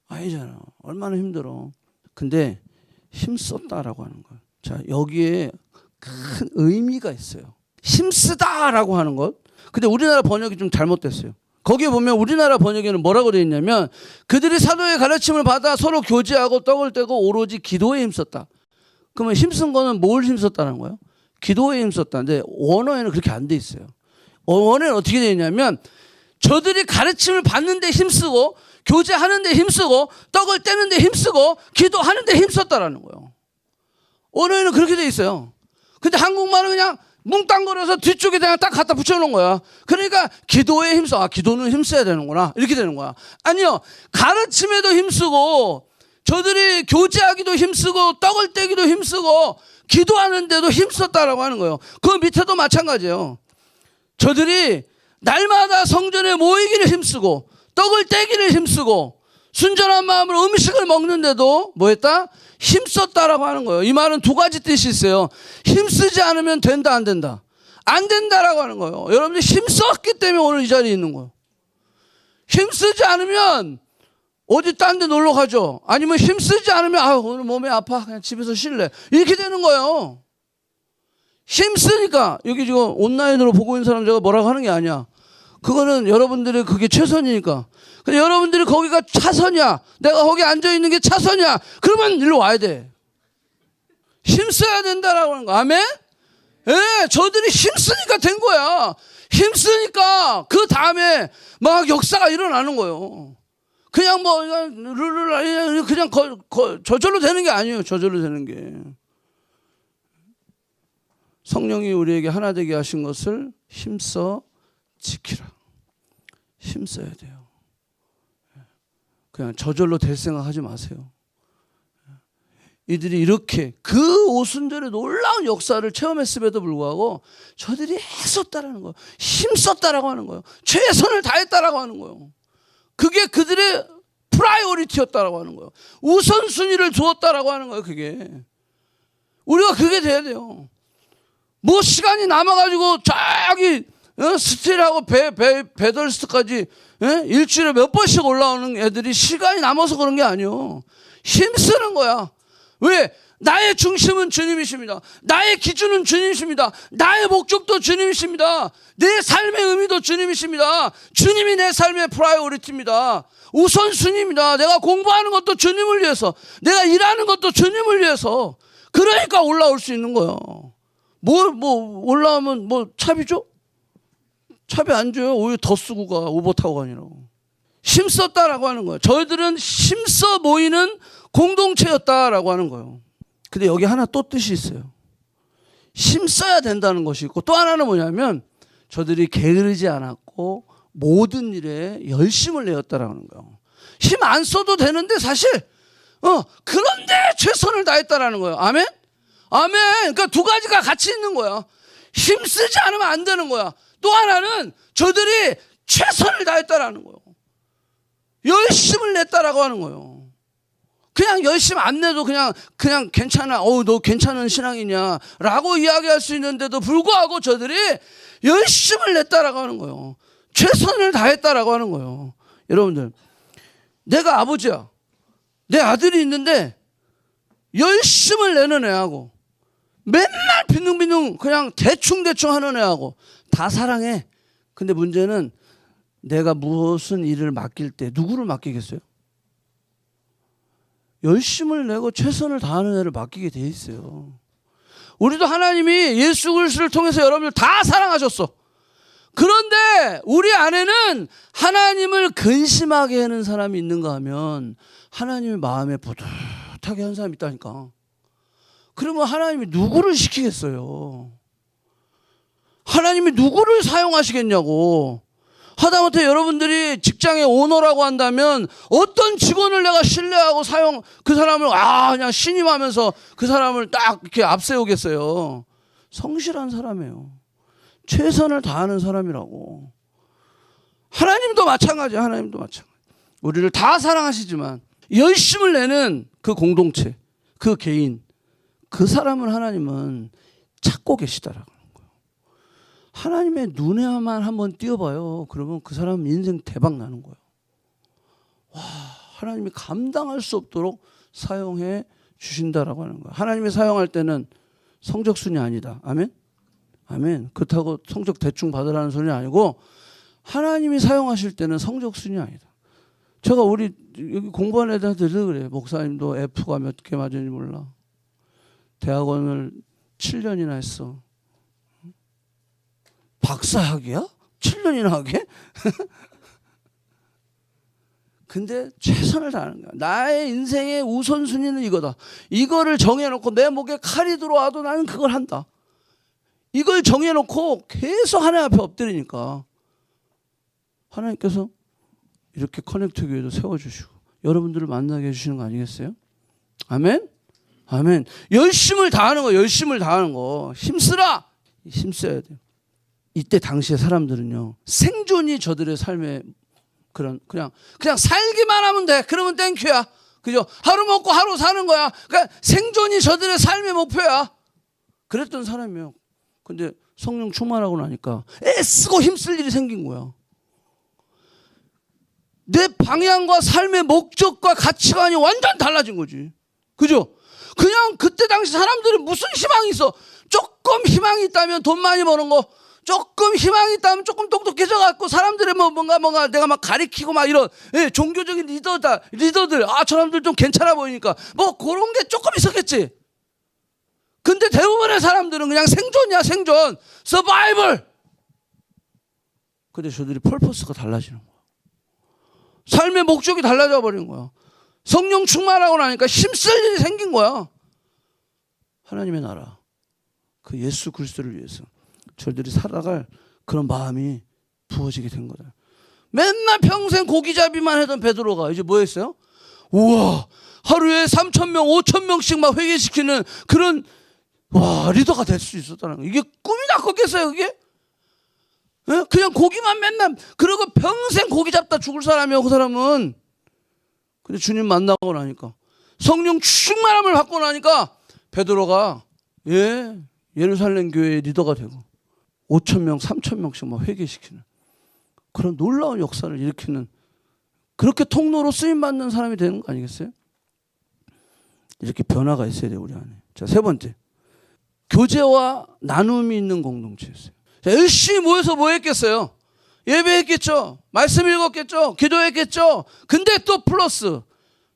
아니잖아요. 얼마나 힘들어. 근데 힘썼다라고 하는 거예요. 자, 여기에 큰 의미가 있어요. 힘쓰다라고 하는 것. 근데 우리나라 번역이 좀 잘못됐어요. 거기에 보면 우리나라 번역에는 뭐라고 되어 있냐면 그들이 사도의 가르침을 받아 서로 교제하고 떡을 떼고 오로지 기도에 힘썼다. 그러면 힘쓴 거는 뭘 힘썼다는 거예요? 기도에 힘썼다는데 원어에는 그렇게 안 돼 있어요. 원어에는 어떻게 되어 있냐면 저들이 가르침을 받는데 힘쓰고 교제하는데 힘쓰고 떡을 떼는데 힘쓰고 기도하는데 힘썼다라는 거예요. 원어에는 그렇게 되어 있어요. 근데 한국말은 그냥 뭉땅거려서 뒤쪽에 그냥 딱 갖다 붙여놓은 거야. 그러니까 기도에 힘써. 기도는 힘써야 되는구나. 이렇게 되는 거야. 아니요. 가르침에도 힘쓰고 저들이 교제하기도 힘쓰고 떡을 떼기도 힘쓰고 기도하는데도 힘썼다라고 하는 거예요. 그 밑에도 마찬가지예요. 저들이 날마다 성전에 모이기를 힘쓰고 떡을 떼기를 힘쓰고 순전한 마음으로 음식을 먹는데도 뭐 했다? 힘썼다라고 하는 거예요. 이 말은 두 가지 뜻이 있어요. 힘쓰지 않으면 된다, 안 된다? 안 된다라고 하는 거예요. 여러분들 힘썼기 때문에 오늘 이 자리에 있는 거예요. 힘쓰지 않으면 어디 딴 데 놀러 가죠. 아니면 힘쓰지 않으면 오늘 몸이 아파. 그냥 집에서 쉴래. 이렇게 되는 거예요. 힘쓰니까 여기 지금 온라인으로 보고 있는 사람 제가 뭐라고 하는 게 아니야. 그거는 여러분들의 그게 최선이니까. 근데 여러분들이 거기가 차선이야. 내가 거기 앉아있는 게 차선이야. 그러면 일로 와야 돼. 힘써야 된다라고 하는 거. 아멘? 예, 저들이 힘쓰니까 된 거야. 힘쓰니까 그 다음에 막 역사가 일어나는 거예요. 그냥 그냥 저절로 되는 게 아니에요. 저절로 되는 게. 성령이 우리에게 하나 되게 하신 것을 힘써 지키라. 힘써야 돼요. 그냥 저절로 될 생각 하지 마세요. 이들이 이렇게 그 오순절의 놀라운 역사를 체험했음에도 불구하고 저들이 애썼다라는 거예요. 힘썼다라고 하는 거예요. 최선을 다했다라고 하는 거예요. 그게 그들의 프라이오리티였다라고 하는 거예요. 우선순위를 두었다라고 하는 거예요. 그게. 우리가 그게 돼야 돼요. 뭐 시간이 남아가지고 저기 스틸하고 베덜스트까지 일주일에 몇 번씩 올라오는 애들이 시간이 남아서 그런 게 아니요. 힘쓰는 거야. 왜? 나의 중심은 주님이십니다. 나의 기준은 주님이십니다. 나의 목적도 주님이십니다. 내 삶의 의미도 주님이십니다. 주님이 내 삶의 프라이오리티입니다. 우선순위입니다. 내가 공부하는 것도 주님을 위해서, 내가 일하는 것도 주님을 위해서. 그러니까 올라올 수 있는 거예요. 올라오면 차비 줘? 차비 안 줘요. 오히려 더 쓰고 가. 오버 타고 가니라고. 힘썼다라고 하는 거예요. 저희들은 힘써 모이는 공동체였다라고 하는 거예요. 근데 여기 하나 또 뜻이 있어요. 힘써야 된다는 것이 있고, 또 하나는 뭐냐면 저들이 게으르지 않았고 모든 일에 열심을 내었다라는 거예요. 힘 안 써도 되는데 사실 그런데 최선을 다했다라는 거예요. 아멘? 아멘. 그러니까 두 가지가 같이 있는 거야. 힘쓰지 않으면 안 되는 거야. 또 하나는 저들이 최선을 다했다라는 거예요. 열심을 냈다라고 하는 거예요. 그냥 열심 안 내도 그냥 괜찮아. 너 괜찮은 신앙이냐 라고 이야기할 수 있는데도 불구하고 저들이 열심을 냈다라고 하는 거예요. 최선을 다했다라고 하는 거예요. 여러분들, 내가 아버지야. 내 아들이 있는데 열심을 내는 애하고 맨날 빈둥빈둥 그냥 대충대충 하는 애하고 다 사랑해. 근데 문제는 내가 무슨 일을 맡길 때 누구를 맡기겠어요? 열심을 내고 최선을 다하는 애를 맡기게 돼 있어요. 우리도 하나님이 예수 그리스도를 통해서 여러분들 다 사랑하셨어. 그런데 우리 안에는 하나님을 근심하게 하는 사람이 있는가 하면 하나님의 마음에 뿌듯하게 한 사람이 있다니까. 그러면 하나님이 누구를 시키겠어요? 하나님이 누구를 사용하시겠냐고. 하다못해 여러분들이 직장의 오너라고 한다면 어떤 직원을 내가 신뢰하고 그 사람을 그냥 신임하면서 그 사람을 딱 이렇게 앞세우겠어요? 성실한 사람이에요. 최선을 다하는 사람이라고. 하나님도 마찬가지야. 하나님도 마찬가지. 우리를 다 사랑하시지만 열심을 내는 그 공동체, 그 개인, 그 사람을 하나님은 찾고 계시더라고요. 하나님의 눈에만 한번 띄어봐요. 그러면 그 사람 인생 대박 나는 거예요. 와, 하나님이 감당할 수 없도록 사용해 주신다라고 하는 거예요. 하나님이 사용할 때는 성적순이 아니다. 아멘? 아멘. 그렇다고 성적 대충 받으라는 소리는 아니고 하나님이 사용하실 때는 성적순이 아니다. 제가 우리 여기 공부하는 애들한테도 그래요. 목사님도 F가 몇 개 맞은지 몰라. 대학원을 7년이나 했어. 박사학위야? 7년이나 하게? 근데 최선을 다하는 거야. 나의 인생의 우선순위는 이거다. 이거를 정해놓고 내 목에 칼이 들어와도 나는 그걸 한다. 이걸 정해놓고 계속 하나님 앞에 엎드리니까 하나님께서 이렇게 커넥트 교회도 세워주시고 여러분들을 만나게 해주시는 거 아니겠어요? 아멘? 아멘. 열심을 다하는 거, 열심을 다하는 거. 힘쓰라! 힘써야 돼요. 이때 당시의 사람들은요, 생존이 저들의 삶의 그냥 살기만 하면 돼. 그러면 땡큐야. 그죠? 하루 먹고 하루 사는 거야. 그러니까 생존이 저들의 삶의 목표야. 그랬던 사람이에요. 근데 성령 충만하고 나니까 애쓰고 힘쓸 일이 생긴 거야. 내 방향과 삶의 목적과 가치관이 완전 달라진 거지. 그죠? 그냥 그때 당시 사람들은 무슨 희망이 있어? 조금 희망이 있다면 돈 많이 버는 거, 조금 희망이 있다면 조금 똑똑해져 갖고 사람들의 뭔가 내가 막 가리키고 막 이런 종교적인 리더들 저 사람들 좀 괜찮아 보이니까 뭐 그런 게 조금 있었겠지. 근데 대부분의 사람들은 그냥 생존이야, 생존. 서바이벌. 근데 저들이 펄퍼스가 달라지는 거야. 삶의 목적이 달라져 버리는 거야. 성령 충만하고 나니까 힘쓸 일이 생긴 거야. 하나님의 나라, 그 예수 그리스도를 위해서 저들이 살아갈 그런 마음이 부어지게 된 거다. 맨날 평생 고기잡이만 하던 베드로가 이제 뭐 했어요? 우와, 하루에 3,000명, 5,000명씩 막 회개시키는 그런 리더가 될 수 있었다는 거. 이게 꿈이나 컸겠어요, 그게? 그냥 고기만 맨날, 그러고 평생 고기 잡다 죽을 사람이야, 그 사람은. 근데 주님 만나고 나니까, 성령 충만함을 받고 나니까, 베드로가, 예루살렘 교회의 리더가 되고 5,000명, 3,000명씩 막 회개시키는 그런 놀라운 역사를 일으키는 그렇게 통로로 쓰임받는 사람이 되는 거 아니겠어요? 이렇게 변화가 있어야 돼요, 우리 안에. 자, 세 번째. 교제와 나눔이 있는 공동체였어요. 자, 열심히 모여서 뭐 했겠어요? 예배했겠죠. 말씀 읽었겠죠. 기도했겠죠. 근데 또 플러스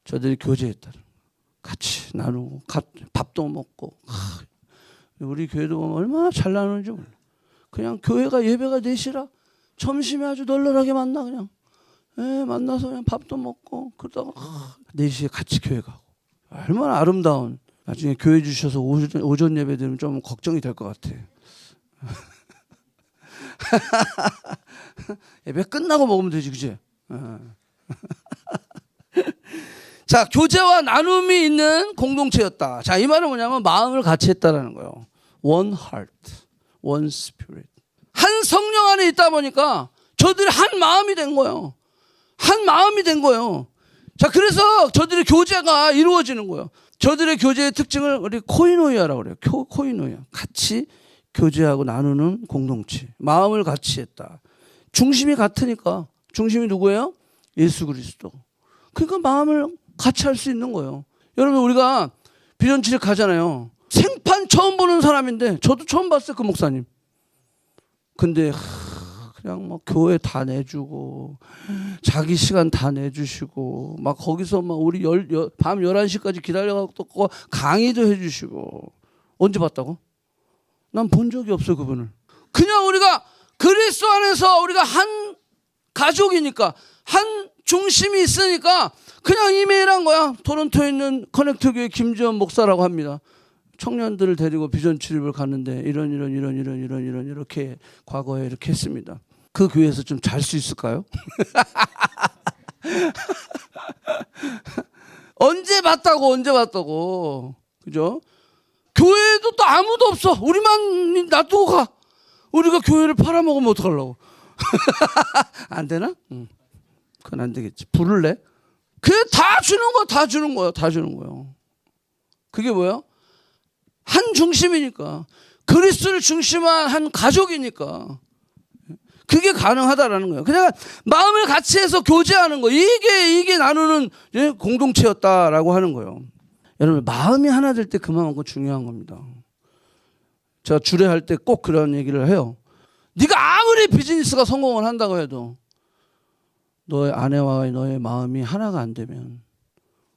저들이 교제했다. 같이 나누고 밥도 먹고. 우리 교회도 보면 얼마나 잘 나누는지 몰라. 그냥 교회가 예배가 4시라 점심에 아주 널널하게 만나 그냥. 만나서 그냥 밥도 먹고 그러다가 4시에 같이 교회 가고. 얼마나 아름다운. 나중에 교회 주셔서 오전 예배 드리면 좀 걱정이 될 것 같아. 예배 끝나고 먹으면 되지, 그치? 자, 교제와 나눔이 있는 공동체였다. 자, 이 말은 뭐냐면 마음을 같이 했다라는 거예요. One heart, one spirit. 한 성령 안에 있다 보니까 저들이 한 마음이 된 거예요. 한 마음이 된 거예요. 자, 그래서 저들의 교제가 이루어지는 거예요. 저들의 교제의 특징을 우리 코이노이아라고 그래요. 코이노이아. 같이 교제하고 나누는 공동체. 마음을 같이 했다. 중심이 같으니까. 중심이 누구예요? 예수 그리스도. 그러니까 마음을 같이 할 수 있는 거예요. 여러분, 우리가 비전치를 가잖아요. 생판 처음 보는 사람인데 저도 처음 봤어요, 그 목사님. 근데 그냥 뭐 교회 다 내주고 자기 시간 다 내주시고 막 거기서 막 우리 밤 11시까지 기다려갖고 강의도 해주시고. 언제 봤다고? 난 본 적이 없어요, 그분을. 그냥 우리가 그리스도 안에서 우리가 한 가족이니까 한 중심이 있으니까 그냥 이메일한 거야. 토론토에 있는 커넥트교회 김지원 목사라고 합니다. 청년들을 데리고 비전 출입을 갔는데 이렇게 과거에 이렇게 했습니다. 그 교회에서 좀 잘 수 있을까요? 언제 봤다고. 그죠? 교회에도 또 아무도 없어. 우리만 놔두고 가. 우리가 교회를 팔아먹으면 어떡하려고. 안 되나? 그건 안 되겠지. 부를래? 그게 다 주는 거예요. 그게 뭐야? 한 중심이니까. 그리스도를 중심한 한 가족이니까. 그게 가능하다라는 거예요. 그냥 마음을 같이 해서 교제하는 거. 이게 나누는 공동체였다라고 하는 거예요. 여러분, 마음이 하나 될 때 그만큼 중요한 겁니다. 제가 주례할 때 꼭 그런 얘기를 해요. 네가 아무리 비즈니스가 성공을 한다고 해도 너의 아내와 너의 마음이 하나가 안 되면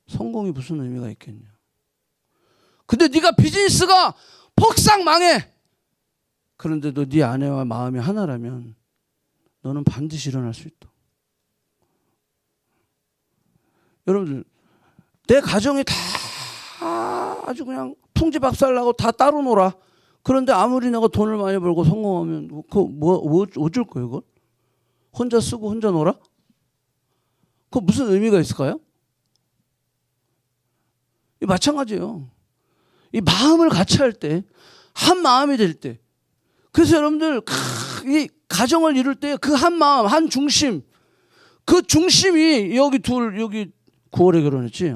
성공이 무슨 의미가 있겠냐. 근데 네가 비즈니스가 폭삭 망해. 그런데도 네 아내와 마음이 하나라면 너는 반드시 일어날 수 있다. 여러분들, 내 가정이 다 아주 그냥 풍지박살나고 다 따로 놀아. 그런데 아무리 내가 돈을 많이 벌고 성공하면 뭐 어쩔 거예요, 그걸? 혼자 쓰고 혼자 놀아? 그거 무슨 의미가 있을까요? 마찬가지예요. 이 마음을 같이 할 때, 한 마음이 될 때. 그래서 여러분들 이 가정을 이룰 때 그 한 마음, 한 중심, 그 중심이 여기 9월에 결혼했지.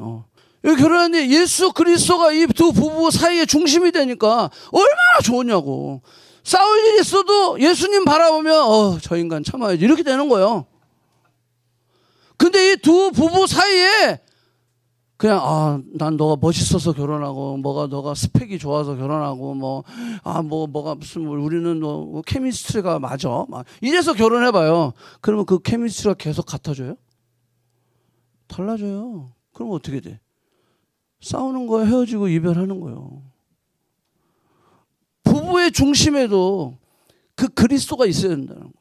여기 결혼했는데 예수 그리스도가 이 두 부부 사이의 중심이 되니까 얼마나 좋으냐고. 싸울 일이 있어도 예수님 바라보면 저 인간 참아야지 이렇게 되는 거예요. 근데 이 두 부부 사이에 그냥 난 너가 멋있어서 결혼하고 너가 스펙이 좋아서 결혼하고 뭐가 무슨 우리는 케미스트리가 맞아 막 이래서 결혼해봐요. 그러면 그 케미스트리가 계속 같아져요? 달라져요. 그러면 어떻게 돼? 싸우는 거야, 헤어지고 이별하는 거예요. 부부의 중심에도 그 그리스도가 있어야 된다는 거예요.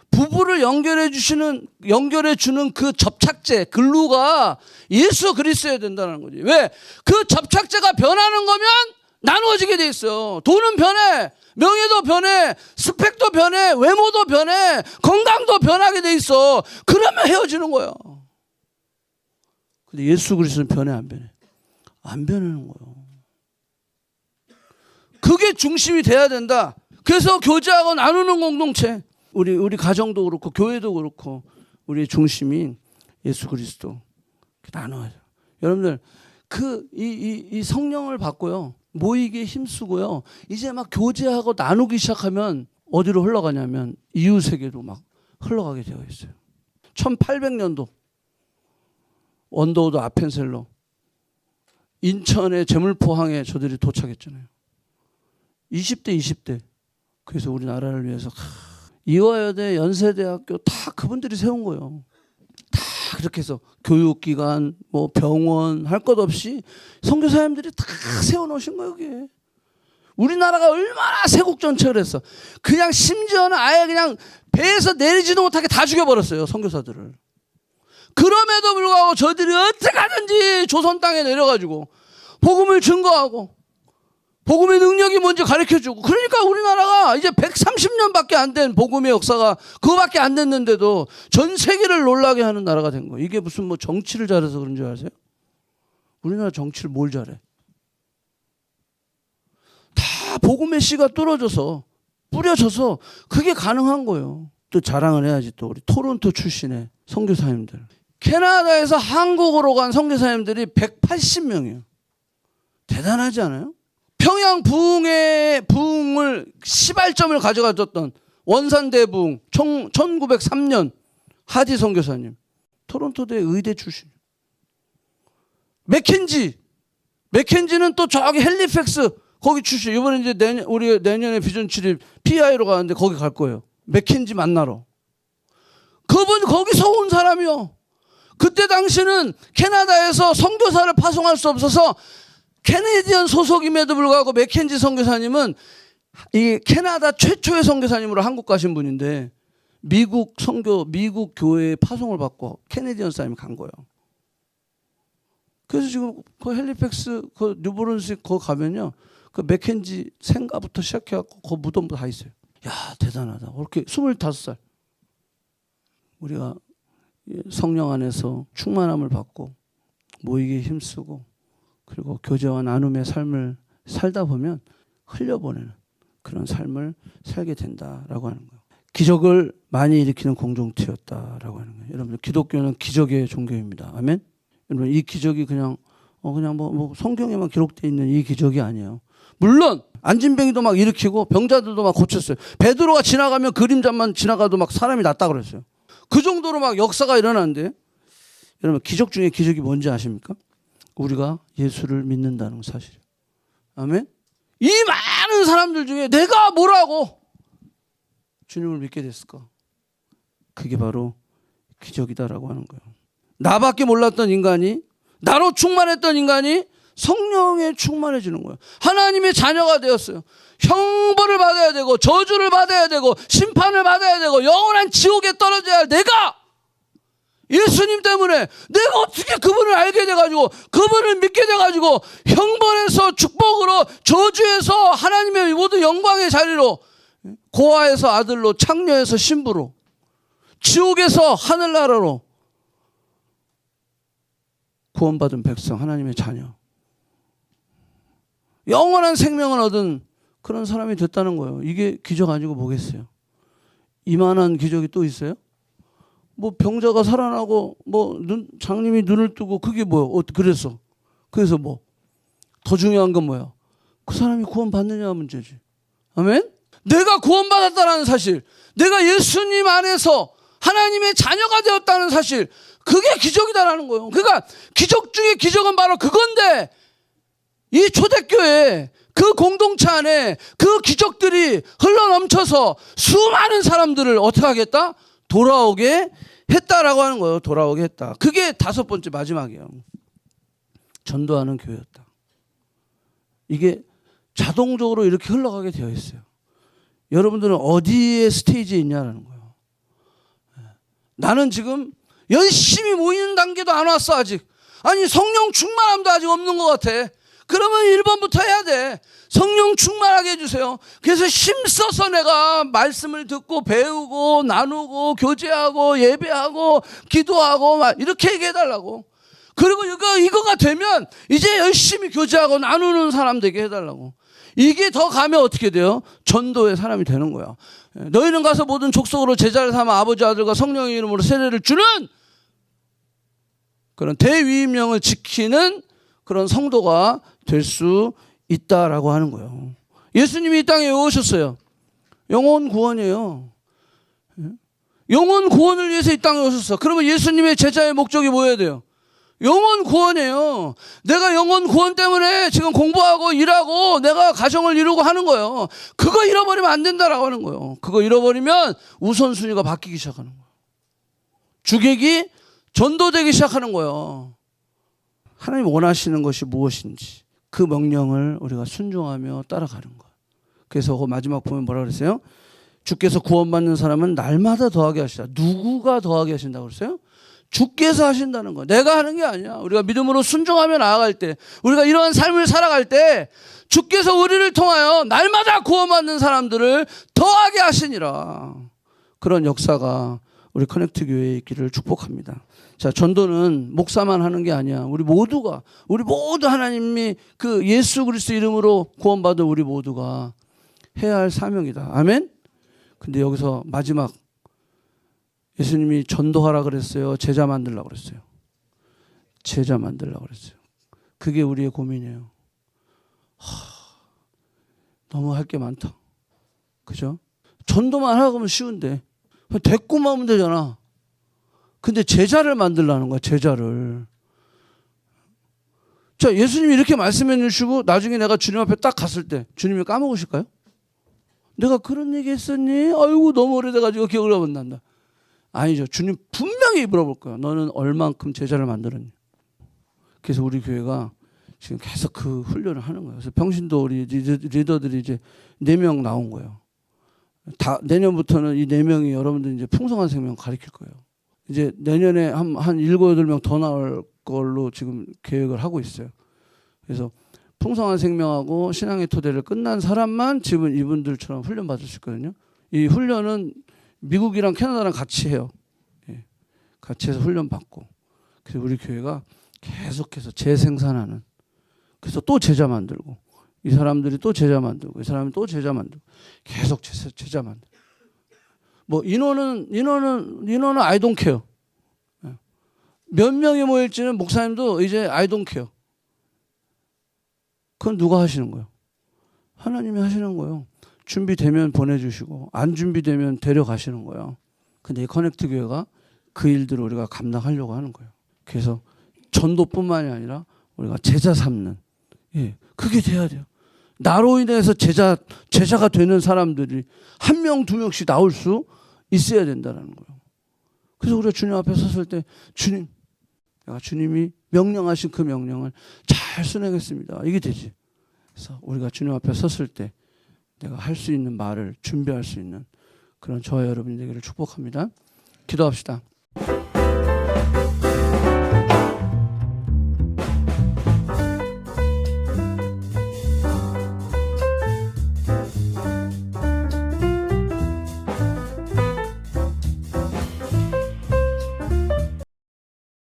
부부를 연결해 주는 그 접착제, 글루가 예수 그리스도여야 된다는 거지. 왜? 그 접착제가 변하는 거면 나누어지게 돼 있어요. 돈은 변해, 명예도 변해, 스펙도 변해, 외모도 변해, 건강도 변하게 돼 있어. 그러면 헤어지는 거예요. 근데 예수 그리스도는 변해, 안 변해? 안 변하는 거예요. 그게 중심이 돼야 된다. 그래서 교제하고 나누는 공동체. 우리 가정도 그렇고 교회도 그렇고 우리의 중심인 예수 그리스도 나눠야죠. 여러분들 이 성령을 받고요. 모이기에 힘쓰고요. 이제 막 교제하고 나누기 시작하면 어디로 흘러가냐면 이웃에게도 막 흘러가게 되어 있어요. 1800년도 원더우드 아펜셀러 인천의 제물포항에 저들이 도착했잖아요. 20대. 그래서 우리나라를 위해서 이화여대, 연세대학교 다 그분들이 세운 거예요. 다 그렇게 해서 교육기관, 뭐 병원 할 것 없이 선교사님들이 다 세워놓으신 거예요. 여기에. 우리나라가 얼마나 세국정책을 했어. 그냥 심지어는 아예 그냥 배에서 내리지도 못하게 다 죽여버렸어요. 선교사들을. 그럼에도 불구하고 저들이 어떻게 하든지 조선 땅에 내려가지고 복음을 증거하고 복음의 능력이 뭔지 가르쳐주고, 그러니까 우리나라가 이제 130년밖에 안 된 복음의 역사가 그거밖에 안 됐는데도 전 세계를 놀라게 하는 나라가 된 거예요. 이게 무슨 뭐 정치를 잘해서 그런 줄 아세요? 우리나라 정치를 뭘 잘해? 다 복음의 씨가 뚫어져서 뿌려져서 그게 가능한 거예요. 또 자랑을 해야지. 또 우리 토론토 출신의 선교사님들, 캐나다에서 한국으로 간 선교사님들이 180명이에요. 대단하지 않아요? 평양 부흥을 시발점을 가져가졌던 원산대부흥 1903년 하디 선교사님, 토론토대 의대 출신. 맥켄지는 또 저기 헬리팩스 거기 출신. 이번에 이제 우리 내년에 비전 출입 PI로 가는데 거기 갈 거예요. 맥켄지 만나러. 그분 거기서 온 사람이요. 그때 당시는 캐나다에서 선교사를 파송할 수 없어서 캐네디언 소속임에도 불구하고 맥켄지 선교사님은 이 캐나다 최초의 선교사님으로 한국 가신 분인데 미국 교회에 파송을 받고 캐네디언 사람이 간 거예요. 그래서 지금 그 헬리팩스 그 뉴브런스윅 거 가면요, 그 맥켄지 생가부터 시작해갖고 그 무덤도 다 있어요. 야, 대단하다. 그렇게 25살 우리가 성령 안에서 충만함을 받고 모이기에 힘쓰고 그리고 교제와 나눔의 삶을 살다 보면 흘려보내는 그런 삶을 살게 된다라고 하는 거예요. 기적을 많이 일으키는 공동체였다라고 하는 거예요. 여러분, 기독교는 기적의 종교입니다. 아멘. 여러분, 이 기적이 그냥 뭐 성경에만 기록되어 있는 이 기적이 아니에요. 물론 안진뱅이도 막 일으키고 병자들도 막 고쳤어요. 베드로가 지나가면 그림자만 지나가도 막 사람이 낫다 그랬어요. 그 정도로 막 역사가 일어나는데, 여러분, 기적 중에 기적이 뭔지 아십니까? 우리가 예수를 믿는다는 사실이에요. 아멘. 이 많은 사람들 중에 내가 뭐라고 주님을 믿게 됐을까? 그게 바로 기적이다라고 하는 거예요. 나밖에 몰랐던 인간이, 나로 충만했던 인간이 성령에 충만해지는 거예요. 하나님의 자녀가 되었어요. 형벌을 받아야 되고 저주를 받아야 되고 심판을 받아야 되고 영원한 지옥에 떨어져야 할 내가, 예수님 때문에 내가 어떻게 그분을 알게 돼가지고 그분을 믿게 돼가지고 형벌에서 축복으로, 저주에서 하나님의 모든 영광의 자리로, 고아에서 아들로, 창녀에서 신부로, 지옥에서 하늘나라로 구원받은 백성, 하나님의 자녀, 영원한 생명을 얻은 그런 사람이 됐다는 거예요. 이게 기적 아니고 뭐겠어요? 이만한 기적이 또 있어요? 뭐 병자가 살아나고 뭐 장님이 눈을 뜨고 그게 뭐야? 그래서 뭐 더 중요한 건 뭐야? 그 사람이 구원받느냐 문제지. 아멘? 내가 구원받았다는 사실, 내가 예수님 안에서 하나님의 자녀가 되었다는 사실, 그게 기적이다라는 거예요. 그러니까 기적 중에 기적은 바로 그건데, 이 초대교회 그 공동체 안에 그 기적들이 흘러넘쳐서 수많은 사람들을 어떻게 하겠다? 돌아오게 했다라고 하는 거예요. 돌아오게 했다. 그게 5번째 마지막이에요. 전도하는 교회였다. 이게 자동적으로 이렇게 흘러가게 되어 있어요. 여러분들은 어디에 스테이지에 있냐라는 거예요. 나는 지금 열심히 모이는 단계도 안 왔어 아직. 아니, 성령 충만함도 아직 없는 것 같아. 그러면 1번부터 해야 돼. 성령 충만하게 해주세요. 그래서 힘써서 내가 말씀을 듣고 배우고 나누고 교제하고 예배하고 기도하고 막 이렇게 얘기해달라고. 그리고 이거가 되면 이제 열심히 교제하고 나누는 사람 되게 해달라고. 이게 더 가면 어떻게 돼요? 전도의 사람이 되는 거야. 너희는 가서 모든 족속으로 제자를 삼아 아버지, 아들과 성령의 이름으로 세례를 주는 그런 대위임령을 지키는 그런 성도가 될 수 있다라고 하는 거예요. 예수님이 이 땅에 왜 오셨어요? 영혼 구원이에요. 영혼 구원을 위해서 이 땅에 오셨어. 그러면 예수님의 제자의 목적이 뭐여야 돼요? 영혼 구원이에요. 내가 영혼 구원 때문에 지금 공부하고 일하고 내가 가정을 이루고 하는 거예요. 그거 잃어버리면 안 된다라고 하는 거예요. 그거 잃어버리면 우선순위가 바뀌기 시작하는 거예요. 주객이 전도되기 시작하는 거예요. 하나님 원하시는 것이 무엇인지 그 명령을 우리가 순종하며 따라가는 거예요. 그래서 그 마지막 보면 뭐라 그랬어요? 주께서 구원받는 사람은 날마다 더하게 하시다. 누구가 더하게 하신다고 그랬어요? 주께서 하신다는 거예요. 내가 하는 게 아니야. 우리가 믿음으로 순종하며 나아갈 때, 우리가 이러한 삶을 살아갈 때 주께서 우리를 통하여 날마다 구원받는 사람들을 더하게 하시니라. 그런 역사가 우리 커넥트 교회에 있기를 축복합니다. 자, 전도는 목사만 하는 게 아니야. 우리 모두 하나님이 그 예수 그리스도 이름으로 구원받은 우리 모두가 해야 할 사명이다. 아멘? 근데 여기서 마지막 예수님이 전도하라 그랬어요? 제자 만들라고 그랬어요? 제자 만들라고 그랬어요. 그게 우리의 고민이에요. 너무 할 게 많다. 그죠? 전도만 하라고 하면 쉬운데 데리고만 하면 되잖아. 근데 제자를 만들라는 거야. 제자를. 자, 예수님이 이렇게 말씀해 주시고 나중에 내가 주님 앞에 딱 갔을 때 주님이 까먹으실까요? 내가 그런 얘기 했었니? 아이고 너무 오래돼가지고 기억을 못 난다. 아니죠. 주님 분명히 물어볼 거예요. 너는 얼만큼 제자를 만들었니? 그래서 우리 교회가 지금 계속 그 훈련을 하는 거예요. 그래서 평신도 우리 리더들이 이제 4명 나온 거예요. 다 내년부터는 이 4명이 여러분들 이제 풍성한 생명 가르칠 거예요. 이제 내년에 한 7, 8명 더 나올 걸로 지금 계획을 하고 있어요. 그래서 풍성한 생명하고 신앙의 토대를 끝난 사람만 지금 이분들처럼 훈련 받을 수 있거든요. 이 훈련은 미국이랑 캐나다랑 같이 해요. 예. 같이 해서 훈련 받고. 그래서 우리 교회가 계속해서 재생산하는. 그래서 또 제자 만들고. 이 사람들이 또 제자 만들고. 이 사람이 또 제자 만들고. 계속 제자 만들고. 뭐 인원은 I don't care. 예. 몇 명이 모일지는 목사님도 이제 I don't care. 그건 누가 하시는 거예요? 하나님이 하시는 거예요. 준비되면 보내주시고 안 준비되면 데려가시는 거예요. 근데 이 커넥트 교회가 그 일들을 우리가 감당하려고 하는 거예요. 그래서 전도뿐만이 아니라 우리가 제자 삼는, 예, 그게 돼야 돼요. 나로 인해서 제자가 되는 사람들이 1명, 2명씩 나올 수 있어야 된다는 거예요. 그래서 우리가 주님 앞에 섰을 때 주님, 내가 주님이 명령하신 그 명령을 잘 순행했습니다. 이게 되지. 그래서 우리가 주님 앞에 섰을 때 내가 할 수 있는 말을 준비할 수 있는 그런 저와 여러분이 되기를 축복합니다. 기도합시다.